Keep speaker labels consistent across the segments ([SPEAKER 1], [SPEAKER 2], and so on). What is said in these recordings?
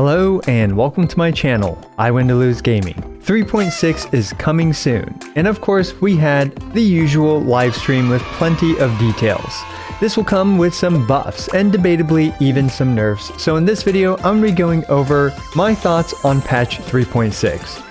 [SPEAKER 1] Hello and welcome to my channel, I Win to Lose Gaming. 3.6 is coming soon, and of course we had the usual live stream with plenty of details. This will come with some buffs and debatably even some nerfs, so in this video I'm going to be going over my thoughts on patch 3.6.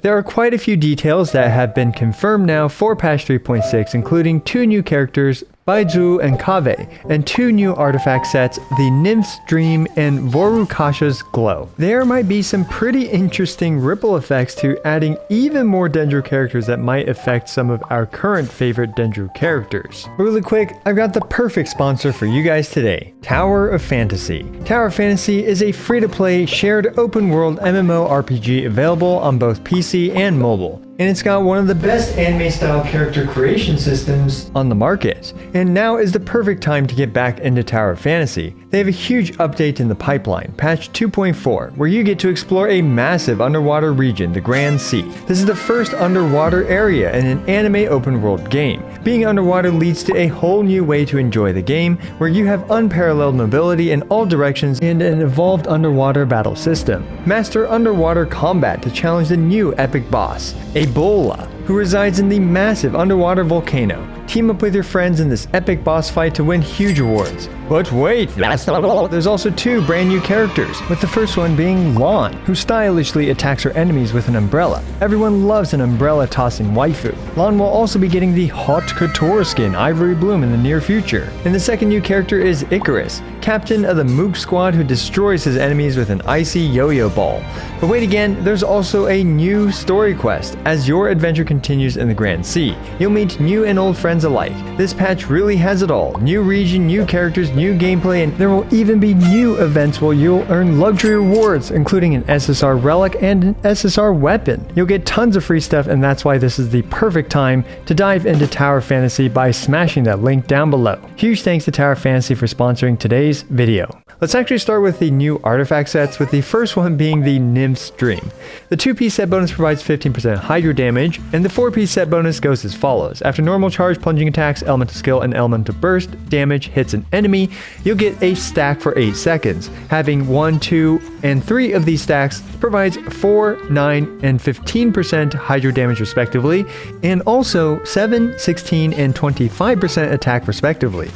[SPEAKER 1] There are quite a few details that have been confirmed now for patch 3.6, including 2 new characters, Baizhu and Kaveh, and 2 new artifact sets, the Nymph's Dream and Vourukasha's Glow. There might be some pretty interesting ripple effects to adding even more Dendro characters that might affect some of our current favorite Dendro characters. Really quick, I've got the perfect sponsor for you guys today, Tower of Fantasy. Tower of Fantasy is a free-to-play shared open-world MMORPG available on both PC and mobile. And it's got one of the best anime-style character creation systems on the market. And now is the perfect time to get back into Tower of Fantasy. They have a huge update in the pipeline, patch 2.4, where you get to explore a massive underwater region, the Grand Sea. This is the first underwater area in an anime open-world game. Being underwater leads to a whole new way to enjoy the game, where you have unparalleled mobility in all directions and an evolved underwater battle system. Master underwater combat to challenge the new epic boss, Ebola, who resides in the massive underwater volcano. Team up with your friends in this epic boss fight to win huge awards. But wait, that's not all. There's also 2 brand new characters, with the first one being Lan, who stylishly attacks her enemies with an umbrella. Everyone loves an umbrella-tossing waifu. Lan will also be getting the Hot Couture skin Ivory Bloom in the near future. And the second new character is Icarus, captain of the Mook squad who destroys his enemies with an icy yo-yo ball. But wait again, there's also a new story quest. As your adventure continues in the Grand Sea, you'll meet new and old friends alike. This patch really has it all. New region, new characters, new gameplay, and there will even be new events where you'll earn luxury rewards, including an SSR relic and an SSR weapon. You'll get tons of free stuff, and that's why this is the perfect time to dive into Tower Fantasy by smashing that link down below. Huge thanks to Tower Fantasy for sponsoring today's video. Let's actually start with the new artifact sets, with the first one being the Nymph's Dream. The 2-piece set bonus provides 15% hydro damage, and the 4-piece set bonus goes as follows. After normal charge, plunging attacks, elemental skill, and elemental burst damage hits an enemy, you'll get a stack for 8 seconds. Having 1, 2, and 3 of these stacks provides 4, 9, and 15% hydro damage respectively, and also 7, 16, and 25% attack respectively.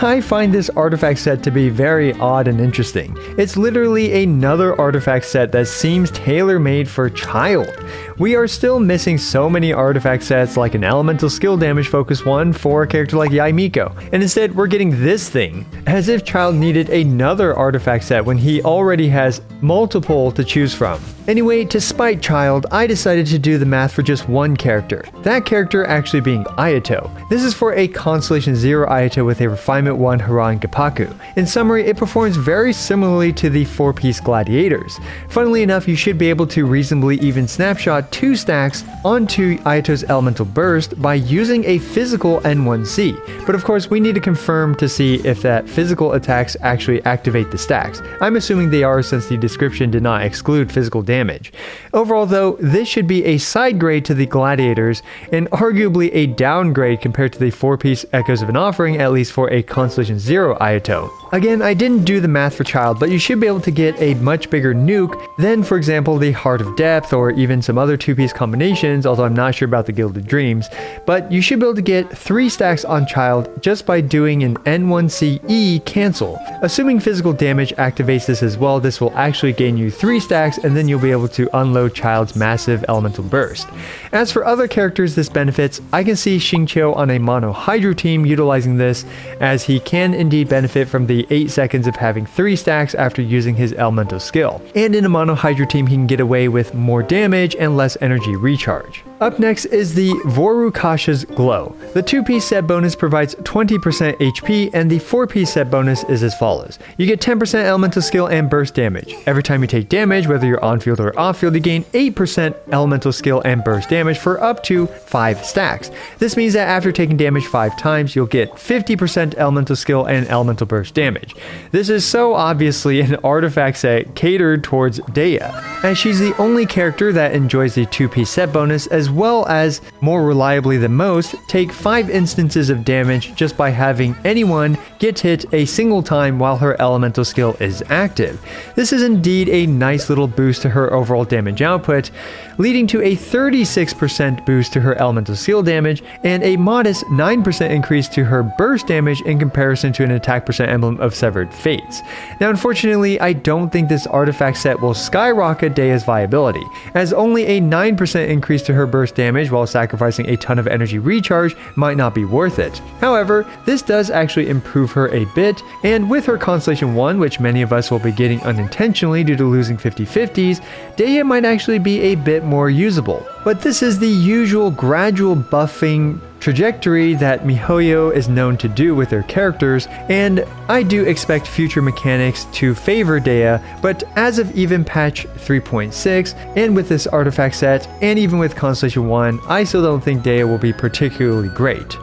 [SPEAKER 1] I find this artifact set to be very odd and interesting. It's literally another artifact set that seems tailor-made for child. We are still missing so many artifact sets like an elemental skill damage focus one for a character like Yaimiko, and instead we're getting this thing, as if child needed another artifact set when he already has multiple to choose from. Anyway, to spite child, I decided to do the math for just one character. That character actually being Ayato. This is for a Constellation 0 Ayato with a Refinement 1 Hara and Gappaku. In summary, it performs very similarly to the 4-piece gladiators. Funnily enough, you should be able to reasonably even snapshot 2 stacks onto Ayato's elemental burst by using a physical N1C. But of course, we need to confirm to see if that physical attacks actually activate the stacks. I'm assuming they are, since the description did not exclude physical damage. Overall though, this should be a side grade to the gladiators and arguably a downgrade compared to the 4-piece Echoes of an Offering, at least for a Constellation 0 Ayato. Again, I didn't do the math for child, but you should be able to get a much bigger nuke than, for example, the Heart of Depth or even some other 2-piece combinations, although I'm not sure about the Gilded Dreams. But you should be able to get 3 stacks on child just by doing an N1CE cancel. Assuming physical damage activates this as well, this will actually gain you 3 stacks, and then you'll be able to unload child's massive elemental burst. As for other characters this benefits, I can see Xingqiu on a mono hydro team utilizing this, as he can indeed benefit from the 8 seconds of having 3 stacks after using his elemental skill. And in a mono hydro team he can get away with more damage and less energy recharge. Up next is the Vourukasha's Glow. The 2-piece set bonus provides 20% HP, and the 4-piece set bonus is as follows. You get 10% elemental skill and burst damage. Every time you take damage, whether you're on field or off field, you gain 8% elemental skill and burst damage for up to 5 stacks. This means that after taking damage 5 times, you'll get 50% elemental skill and elemental burst damage. This is so obviously an artifact set catered towards Dea, as she's the only character that enjoys the 2-piece set bonus, as well as, more reliably than most, take 5 instances of damage just by having anyone get hit a single time while her elemental skill is active. This is indeed a nice little boost to her overall damage output, leading to a 36% boost to her elemental skill damage and a modest 9% increase to her burst damage in comparison to an attack percent emblem of Severed Fates. Now unfortunately, I don't think this artifact set will skyrocket Dea's viability, as only a 9% increase to her burst damage while sacrificing a ton of energy recharge might not be worth it. However, this does actually improve her a bit, and with her Constellation 1, which many of us will be getting unintentionally due to losing 50/50s, Dea might actually be a bit more usable. But this is the usual gradual buffing trajectory that MiHoYo is known to do with their characters, and I do expect future mechanics to favor Dea, but as of even patch 3.6, and with this artifact set, and even with Constellation 1, I still don't think Dea will be particularly great.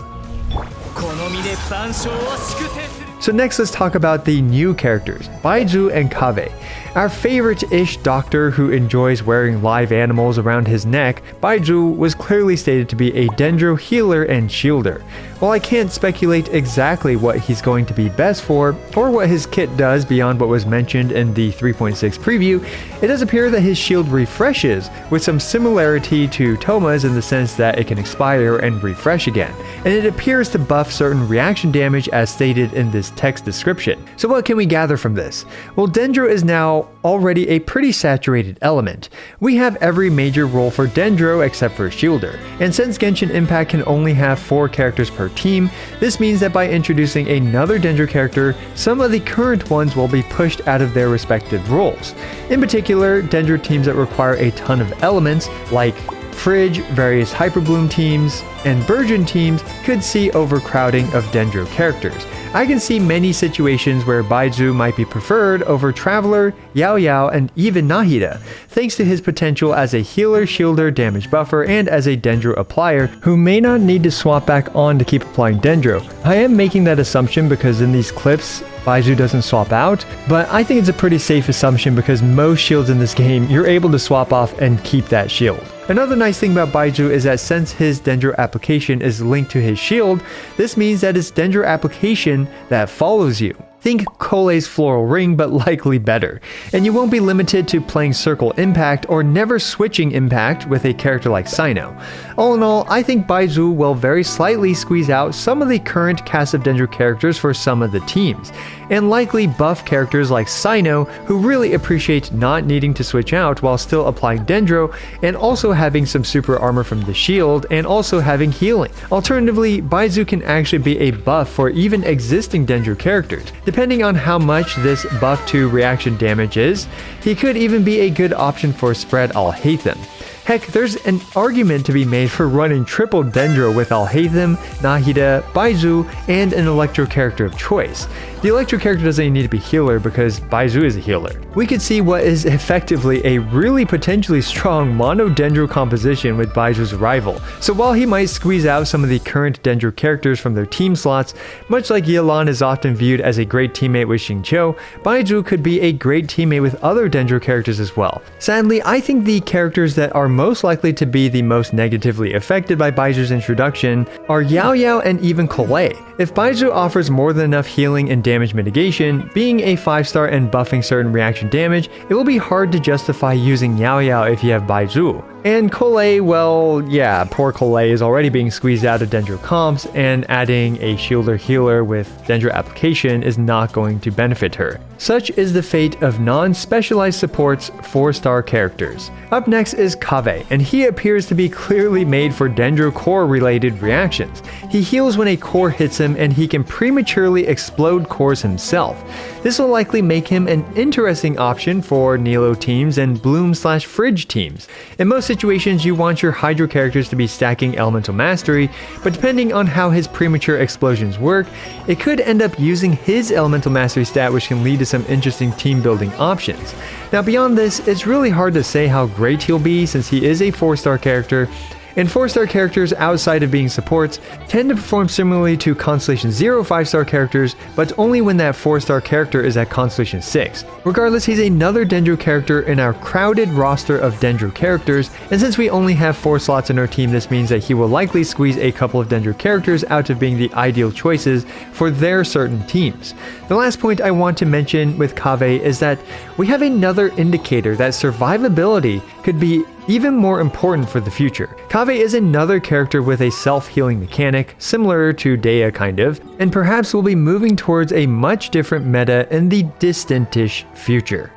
[SPEAKER 1] So next, let's talk about the new characters, Baizhu and Kaveh. Our favorite-ish doctor who enjoys wearing live animals around his neck, Baizhu was clearly stated to be a Dendro healer and shielder. While I can't speculate exactly what he's going to be best for, or what his kit does beyond what was mentioned in the 3.6 preview, it does appear that his shield refreshes, with some similarity to Toma's in the sense that it can expire and refresh again, and it appears to buff certain reaction damage as stated in this text description. So what can we gather from this? Well, Dendro is now already a pretty saturated element. We have every major role for Dendro except for Shielder, and since Genshin Impact can only have 4 characters per team, this means that by introducing another Dendro character, some of the current ones will be pushed out of their respective roles. In particular, Dendro teams that require a ton of elements, like Fridge, various Hyperbloom teams, and Burgeon teams could see overcrowding of Dendro characters. I can see many situations where Baizhu might be preferred over Traveler, Yao Yao, and even Nahida, thanks to his potential as a healer, shielder, damage buffer, and as a Dendro applier who may not need to swap back on to keep applying Dendro. I am making that assumption because in these clips, Baizhu doesn't swap out, but I think it's a pretty safe assumption because most shields in this game, you're able to swap off and keep that shield. Another nice thing about Baizhu is that since his Dendro application is linked to his shield, this means that it's Dendro application that follows you. Think Cole's Floral Ring, but likely better. And you won't be limited to playing Circle Impact or never switching Impact with a character like Sino. All in all, I think Baizhu will very slightly squeeze out some of the current cast of Dendro characters for some of the teams, and likely buff characters like Sino, who really appreciate not needing to switch out while still applying Dendro, and also having some super armor from the shield, and also having healing. Alternatively, Baizhu can actually be a buff for even existing Dendro characters. Depending on how much this buff to reaction damage is, he could even be a good option for Spread Alhaitham. Heck, there's an argument to be made for running triple Dendro with Alhaitham, Nahida, Baizhu, and an Electro character of choice. The Electro character doesn't need to be healer because Baizhu is a healer. We could see what is effectively a really potentially strong mono Dendro composition with Baizhu's arrival. So while he might squeeze out some of the current Dendro characters from their team slots, much like Yelan is often viewed as a great teammate with Xingqiu, Baizhu could be a great teammate with other Dendro characters as well. Sadly, I think the characters that are most likely to be the most negatively affected by Baizhu's introduction are Yao Yao and even Cole. If Baizhu offers more than enough healing and damage mitigation, being a 5-star and buffing certain reaction damage, it will be hard to justify using Yao Yao if you have Baizhu. And Cole, well, yeah, poor Cole is already being squeezed out of Dendro comps, and adding a shielder healer with Dendro application is not going to benefit her. Such is the fate of non-specialized supports 4-star characters. Up next is Kaveh, and he appears to be clearly made for Dendro core related reactions. He heals when a core hits him, and he can prematurely explode cores himself. This will likely make him an interesting option for Nilo teams and Bloom/Fridge teams. In most situations, you want your Hydro characters to be stacking Elemental Mastery, but depending on how his premature explosions work, it could end up using his Elemental Mastery stat, which can lead to some interesting team building options. Now beyond this, it's really hard to say how great he'll be since he is a 4-star character, and 4-star characters outside of being supports tend to perform similarly to Constellation 0 5-star characters, but only when that 4-star character is at Constellation 6. Regardless, he's another Dendro character in our crowded roster of Dendro characters, and since we only have 4 slots in our team, this means that he will likely squeeze a couple of Dendro characters out of being the ideal choices for their certain teams. The last point I want to mention with Kaveh is that we have another indicator that survivability could be even more important for the future. Kaveh is another character with a self-healing mechanic, similar to Dea kind of, and perhaps will be moving towards a much different meta in the distant-ish future.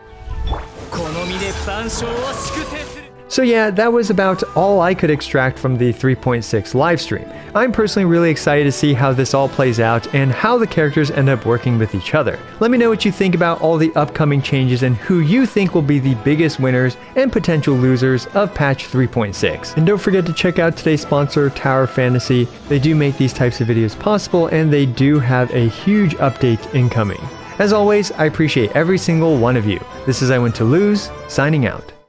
[SPEAKER 1] So yeah, that was about all I could extract from the 3.6 livestream. I'm personally really excited to see how this all plays out and how the characters end up working with each other. Let me know what you think about all the upcoming changes and who you think will be the biggest winners and potential losers of patch 3.6. And don't forget to check out today's sponsor, Tower Fantasy. They do make these types of videos possible, and they do have a huge update incoming. As always, I appreciate every single one of you. This is I Want to Lose, signing out.